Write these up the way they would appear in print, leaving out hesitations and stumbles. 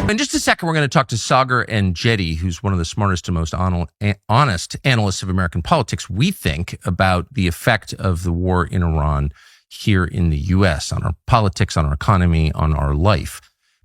In just a second, we're going to talk to Sagar Enjeti, who's one of the smartest and most honest analysts of American politics, we think, about the effect of the war in Iran here in the U.S., on our politics, on our economy, on our life.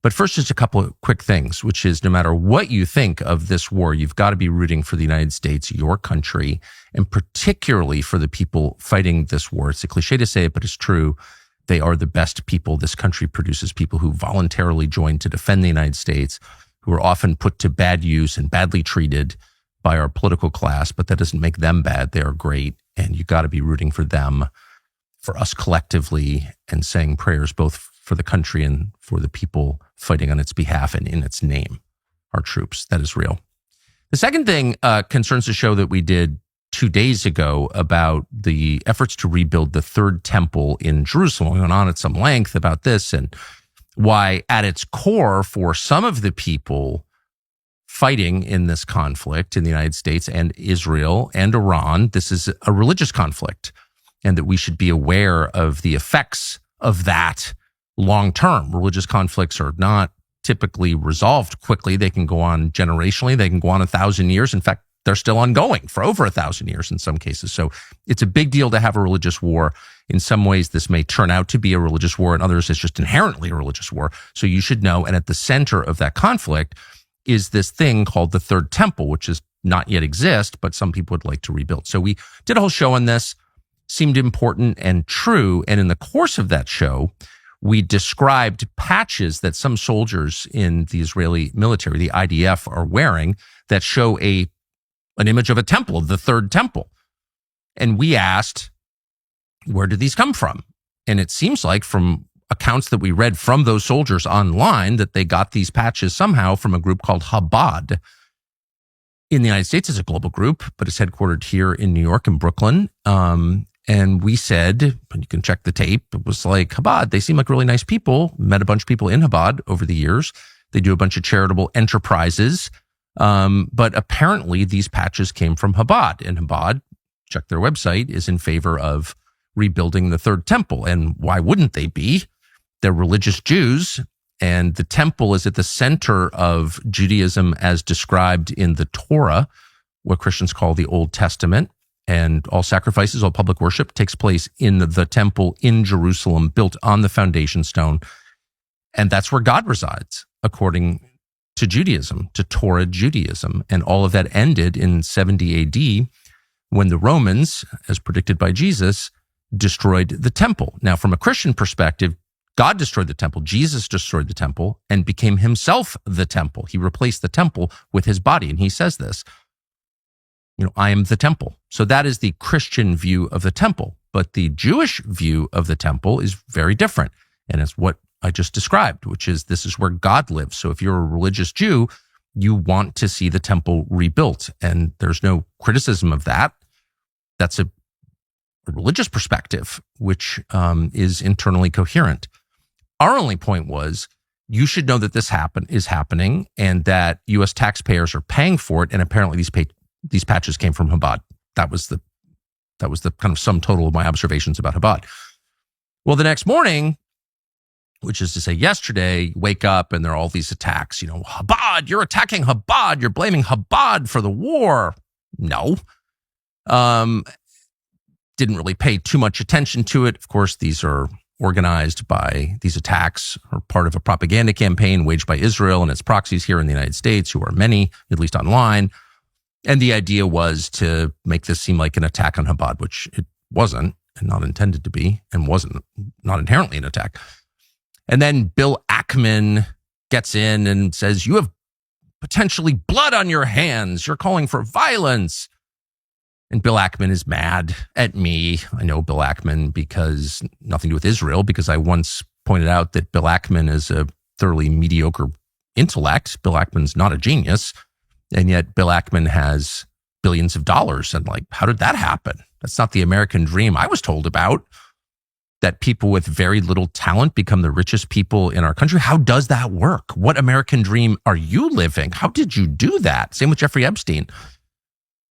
But first, just a couple of quick things, which is no matter what you think of this war, you've got to be rooting for the United States, your country, and particularly for the people fighting this war. It's a cliche to say it, but it's true. They are the best people. This country produces people who voluntarily join to defend the United States, who are often put to bad use and badly treated by our political class, but that doesn't make them bad. They are great, and you got to be rooting for them, for us collectively, and saying prayers both for the country and for the people fighting on its behalf and in its name, our troops. That is real. The second thing concerns the show that we did 2 days ago about the efforts to rebuild the third temple in Jerusalem. We went on at some length about this and why at its core for some of the people fighting in this conflict in the United States and Israel and Iran, this is a religious conflict, and that we should be aware of the effects of that long term. Religious conflicts are not typically resolved quickly. They can go on generationally. They can go on 1,000 years. In fact, they're still ongoing for over 1,000 years in some cases. So it's a big deal to have a religious war. In some ways, this may turn out to be a religious war. In others, it's just inherently a religious war. So you should know. And at the center of that conflict is this thing called the Third Temple, which does not yet exist, but some people would like to rebuild. So we did a whole show on this, seemed important and true. And in the course of that show, we described patches that some soldiers in the Israeli military, the IDF, are wearing that show an image of a temple, the Third Temple. And we asked, where did these come from? And it seems like from accounts that we read from those soldiers online that they got these patches somehow from a group called Chabad. In the United States, it's a global group, but it's headquartered here in New York and Brooklyn. And we said, and you can check the tape, it was like, Chabad, they seem like really nice people. Met a bunch of people in Chabad over the years. They do a bunch of charitable enterprises. But apparently these patches came from Chabad, and Chabad, check their website, is in favor of rebuilding the Third Temple. And why wouldn't they be? They're religious Jews, and the temple is at the center of Judaism as described in the Torah, what Christians call the Old Testament. And all sacrifices, all public worship takes place in the temple in Jerusalem, built on the foundation stone. And that's where God resides, according to Judaism, to Torah Judaism. And all of that ended in 70 AD when the Romans, as predicted by Jesus, destroyed the temple. Now, from a Christian perspective, God destroyed the temple, Jesus destroyed the temple, and became himself the temple. He replaced the temple with his body. And he says this, I am the temple. So that is the Christian view of the temple. But the Jewish view of the temple is very different. And it's what I just described, which is this is where God lives. So if you're a religious Jew, you want to see the temple rebuilt. And there's no criticism of that. That's a religious perspective, which is internally coherent. Our only point was, you should know that this is happening and that U.S. taxpayers are paying for it. And apparently these patches came from Chabad. That was the kind of sum total of my observations about Chabad. Well, the next morning, which is to say yesterday, you wake up and there are all these attacks. Chabad, you're attacking Chabad. You're blaming Chabad for the war. No. Didn't really pay too much attention to it. Of course, these are organized by, these attacks are part of a propaganda campaign waged by Israel and its proxies here in the United States, who are many, at least online. And the idea was to make this seem like an attack on Chabad, which it wasn't, and not intended to be, and wasn't, not inherently an attack. And then Bill Ackman gets in and says, you have potentially blood on your hands. You're calling for violence. And Bill Ackman is mad at me. I know Bill Ackman because nothing to do with Israel, because I once pointed out that Bill Ackman is a thoroughly mediocre intellect. Bill Ackman's not a genius. And yet Bill Ackman has billions of dollars. And how did that happen? That's not the American dream I was told about, that people with very little talent become the richest people in our country. How does that work? What American dream are you living? How did you do that? Same with Jeffrey Epstein.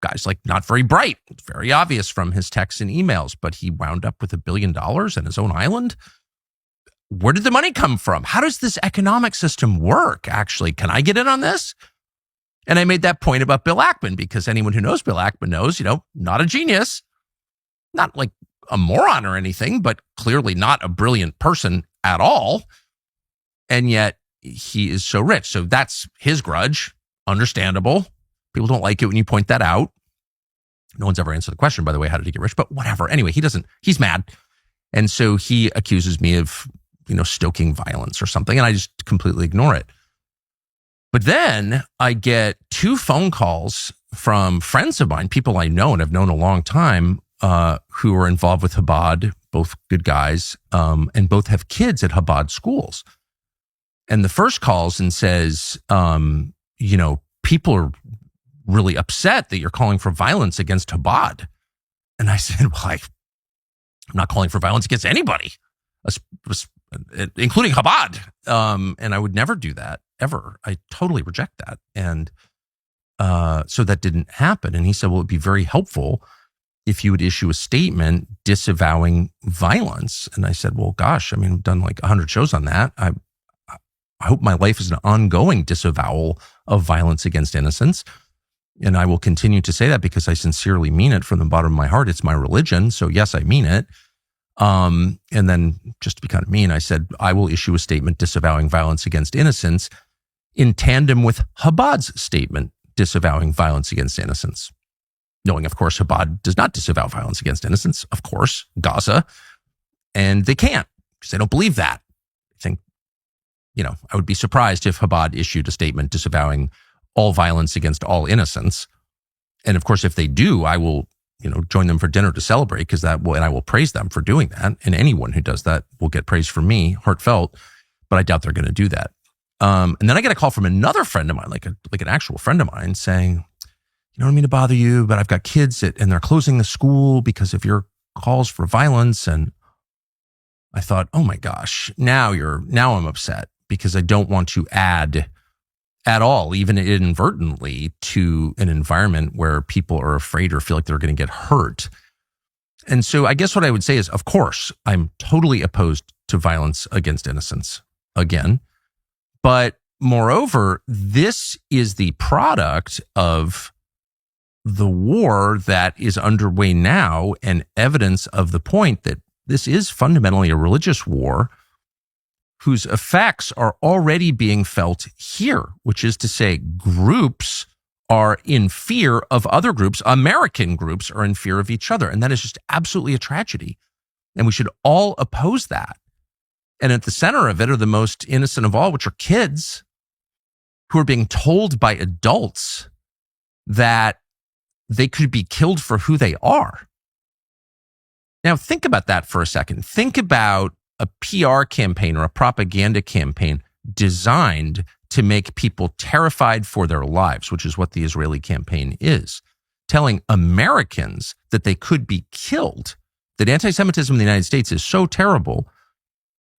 Guy's not very bright. It's very obvious from his texts and emails, but he wound up with $1 billion and his own island. where did the money come from? How does this economic system work, actually? Can I get in on this? And I made that point about Bill Ackman because anyone who knows Bill Ackman knows, not a genius, not like a moron or anything, but clearly not a brilliant person at all. And yet he is so rich. So that's his grudge. Understandable. People don't like it when you point that out. No one's ever answered the question, by the way, how did he get rich? But whatever. Anyway, he's mad. And so he accuses me of, stoking violence or something. And I just completely ignore it. But then I get 2 phone calls from friends of mine, people I know and have known a long time, who are involved with Chabad, both good guys, and both have kids at Chabad schools. And the first calls and says, people are really upset that you're calling for violence against Chabad. And I said, well, I'm not calling for violence against anybody, including Chabad. And I would never do that, ever. I totally reject that. And so that didn't happen. And he said, well, it'd be very helpful if you would issue a statement disavowing violence. And I said, well, gosh, I've done like 100 shows on that. I hope my life is an ongoing disavowal of violence against innocents. And I will continue to say that because I sincerely mean it from the bottom of my heart. It's my religion. So yes, I mean it. And then just to be kind of mean, I said, I will issue a statement disavowing violence against innocents in tandem with Chabad's statement disavowing violence against innocents. Knowing, of course, Chabad does not disavow violence against innocents, of course, Gaza. And they can't because they don't believe that. I think, I would be surprised if Chabad issued a statement disavowing all violence against all innocents. And of course, if they do, I will, join them for dinner to celebrate and I will praise them for doing that. And anyone who does that will get praise from me, heartfelt, but I doubt they're going to do that. And then I get a call from another friend of mine, like an actual friend of mine saying, I don't mean to bother you, but I've got kids and they're closing the school because of your calls for violence. And I thought, oh my gosh, now I'm upset because I don't want to add at all, even inadvertently, to an environment where people are afraid or feel like they're going to get hurt. And so I guess what I would say is, of course, I'm totally opposed to violence against innocents again. But moreover, this is the product of the war that is underway now and evidence of the point that this is fundamentally a religious war whose effects are already being felt here, which is to say groups are in fear of other groups. American groups are in fear of each other. And that is just absolutely a tragedy. And we should all oppose that. And at the center of it are the most innocent of all, which are kids who are being told by adults that they could be killed for who they are. Now, think about that for a second. Think about a PR campaign or a propaganda campaign designed to make people terrified for their lives, which is what the Israeli campaign is, telling Americans that they could be killed, that anti-Semitism in the United States is so terrible,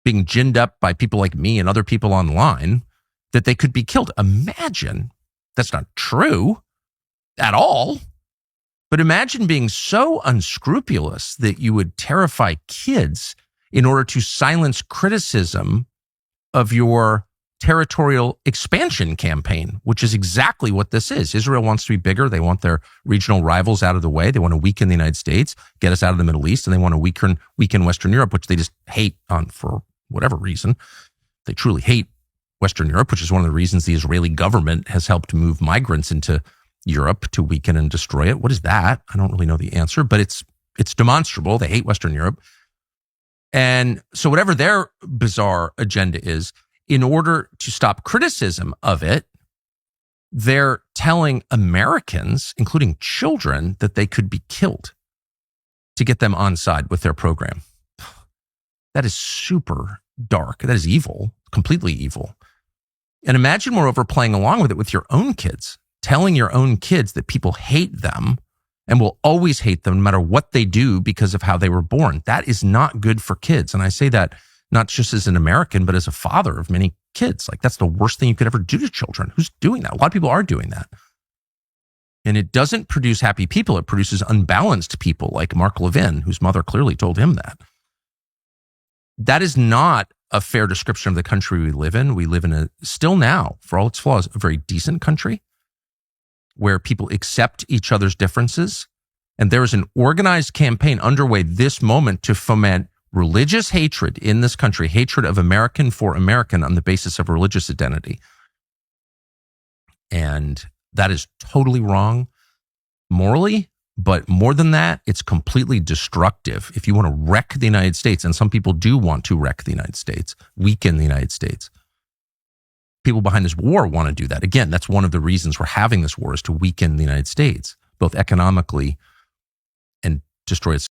being ginned up by people like me and other people online, that they could be killed. Imagine that's not true at all. But imagine being so unscrupulous that you would terrify kids in order to silence criticism of your territorial expansion campaign, which is exactly what this is. Israel wants to be bigger. They want their regional rivals out of the way. They want to weaken the United States, get us out of the Middle East, and they want to weaken Western Europe, which they just hate for whatever reason. They truly hate Western Europe, which is one of the reasons the Israeli government has helped move migrants into Europe to weaken and destroy it. What is that? I don't really know the answer, but it's demonstrable. They hate Western Europe. And so whatever their bizarre agenda is, in order to stop criticism of it, they're telling Americans, including children, that they could be killed to get them on side with their program. That is super dark. That is evil, completely evil. And imagine, moreover, playing along with it with your own kids, telling your own kids that people hate them and will always hate them no matter what they do because of how they were born. That is not good for kids. And I say that not just as an American, but as a father of many kids. Like, that's the worst thing you could ever do to children. Who's doing that? A lot of people are doing that. And it doesn't produce happy people. It produces unbalanced people like Mark Levin, whose mother clearly told him that. That is not a fair description of the country we live in. We live in still now, for all its flaws, a very decent country where people accept each other's differences. And there is an organized campaign underway this moment to foment religious hatred in this country, hatred of American for American on the basis of religious identity. And that is totally wrong morally, but more than that, it's completely destructive. If you want to wreck the United States, and some people do want to wreck the United States, weaken the United States, people behind this war want to do that. Again, that's one of the reasons we're having this war, is to weaken the United States, both economically and destroy its